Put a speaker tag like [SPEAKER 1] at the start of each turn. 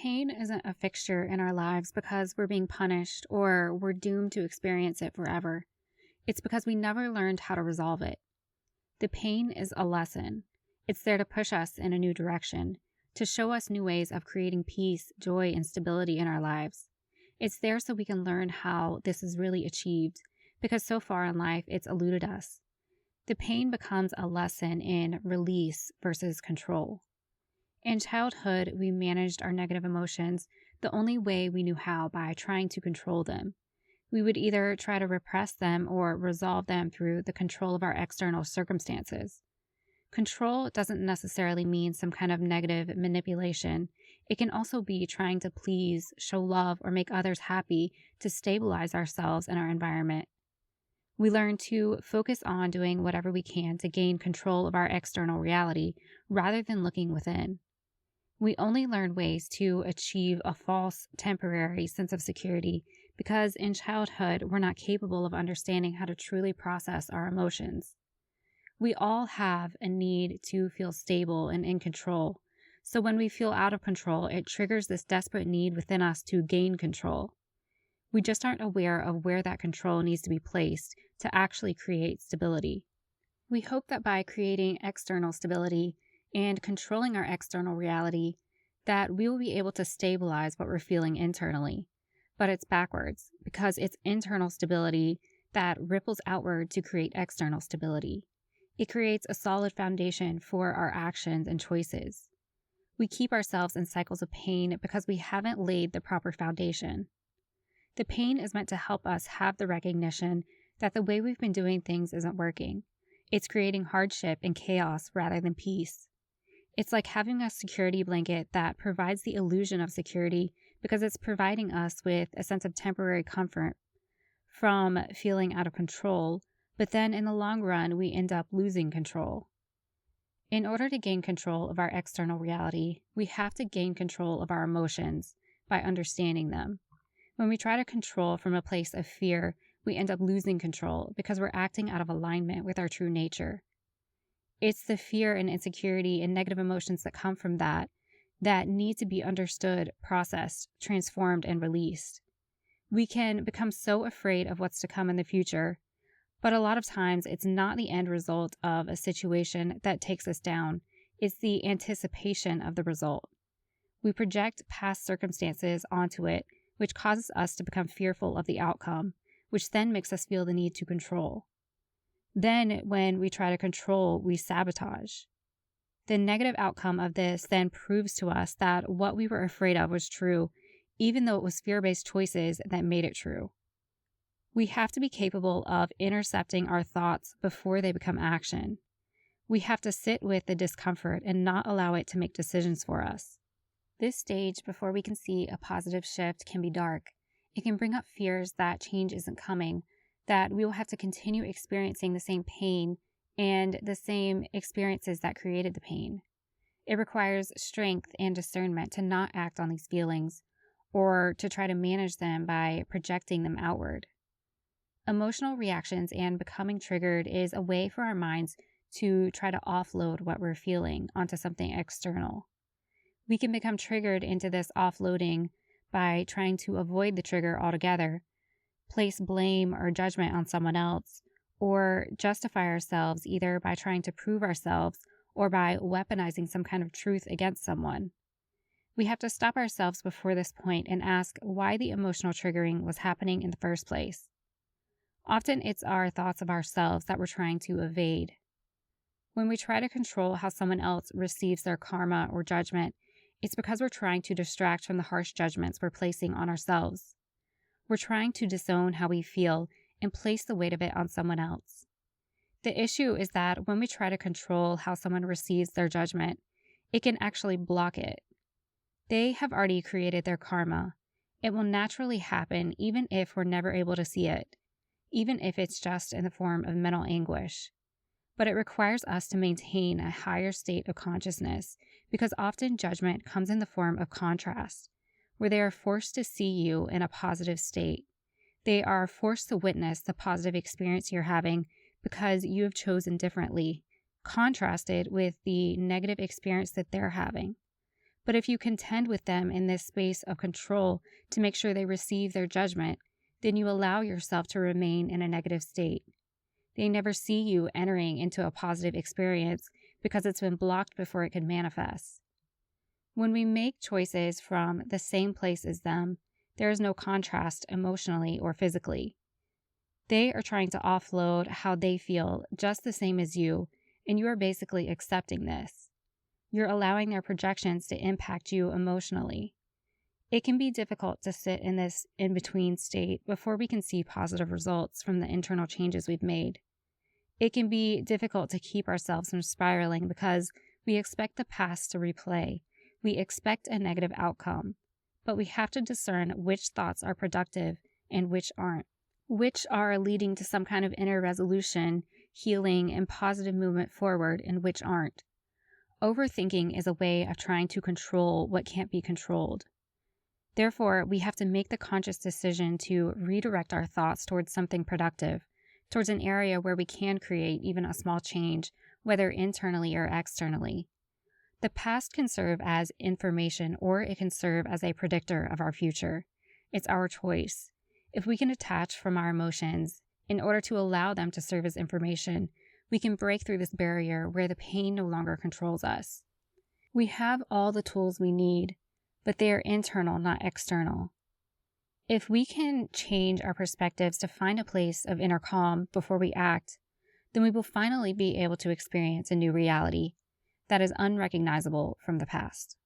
[SPEAKER 1] Pain isn't a fixture in our lives because we're being punished or we're doomed to experience it forever. It's because we never learned how to resolve it. The pain is a lesson. It's there to push us in a new direction, to show us new ways of creating peace, joy, and stability in our lives. It's there so we can learn how this is really achieved, because so far in life it's eluded us. The pain becomes a lesson in release versus control. In childhood, we managed our negative emotions the only way we knew how, by trying to control them. We would either try to repress them or resolve them through the control of our external circumstances. Control doesn't necessarily mean some kind of negative manipulation. It can also be trying to please, show love, or make others happy to stabilize ourselves and our environment. We learn to focus on doing whatever we can to gain control of our external reality rather than looking within. We only learn ways to achieve a false, temporary sense of security because in childhood, we're not capable of understanding how to truly process our emotions. We all have a need to feel stable and in control. So when we feel out of control, it triggers this desperate need within us to gain control. We just aren't aware of where that control needs to be placed to actually create stability. We hope that by creating external stability and controlling our external reality, that we will be able to stabilize what we're feeling internally. But it's backwards, because it's internal stability that ripples outward to create external stability. It creates a solid foundation for our actions and choices. We keep ourselves in cycles of pain because we haven't laid the proper foundation. The pain is meant to help us have the recognition that the way we've been doing things isn't working. It's creating hardship and chaos rather than peace. It's like having a security blanket that provides the illusion of security because it's providing us with a sense of temporary comfort from feeling out of control, but then in the long run, we end up losing control. In order to gain control of our external reality, we have to gain control of our emotions by understanding them. When we try to control from a place of fear, we end up losing control because we're acting out of alignment with our true nature. It's the fear and insecurity and negative emotions that come from that need to be understood, processed, transformed, and released. We can become so afraid of what's to come in the future, but a lot of times it's not the end result of a situation that takes us down. It's the anticipation of the result. We project past circumstances onto it, which causes us to become fearful of the outcome, which then makes us feel the need to control. Then, when we try to control, we sabotage. The negative outcome of this then proves to us that what we were afraid of was true, even though it was fear-based choices that made it true. We have to be capable of intercepting our thoughts before they become action. We have to sit with the discomfort and not allow it to make decisions for us. This stage before we can see a positive shift can be dark. It can bring up fears that change isn't coming, that we will have to continue experiencing the same pain and the same experiences that created the pain. It requires strength and discernment to not act on these feelings or to try to manage them by projecting them outward. Emotional reactions and becoming triggered is a way for our minds to try to offload what we're feeling onto something external. We can become triggered into this offloading by trying to avoid the trigger altogether, place blame or judgment on someone else, or justify ourselves either by trying to prove ourselves or by weaponizing some kind of truth against someone. We have to stop ourselves before this point and ask why the emotional triggering was happening in the first place. Often it's our thoughts of ourselves that we're trying to evade. When we try to control how someone else receives their karma or judgment, it's because we're trying to distract from the harsh judgments we're placing on ourselves. We're trying to disown how we feel and place the weight of it on someone else. The issue is that when we try to control how someone receives their judgment, it can actually block it. They have already created their karma. It will naturally happen even if we're never able to see it, even if it's just in the form of mental anguish. But it requires us to maintain a higher state of consciousness because often judgment comes in the form of contrast, where they are forced to see you in a positive state. They are forced to witness the positive experience you're having because you have chosen differently, contrasted with the negative experience that they're having. But if you contend with them in this space of control to make sure they receive their judgment, then you allow yourself to remain in a negative state. They never see you entering into a positive experience because it's been blocked before it can manifest. When we make choices from the same place as them, there is no contrast emotionally or physically. They are trying to offload how they feel just the same as you, and you are basically accepting this. You're allowing their projections to impact you emotionally. It can be difficult to sit in this in-between state before we can see positive results from the internal changes we've made. It can be difficult to keep ourselves from spiraling because we expect the past to replay. We expect a negative outcome, but we have to discern which thoughts are productive and which aren't, which are leading to some kind of inner resolution, healing, and positive movement forward, and which aren't. Overthinking is a way of trying to control what can't be controlled. Therefore, we have to make the conscious decision to redirect our thoughts towards something productive, towards an area where we can create even a small change, whether internally or externally. The past can serve as information, or it can serve as a predictor of our future. It's our choice. If we can detach from our emotions in order to allow them to serve as information, we can break through this barrier where the pain no longer controls us. We have all the tools we need, but they are internal, not external. If we can change our perspectives to find a place of inner calm before we act, then we will finally be able to experience a new reality that is unrecognizable from the past.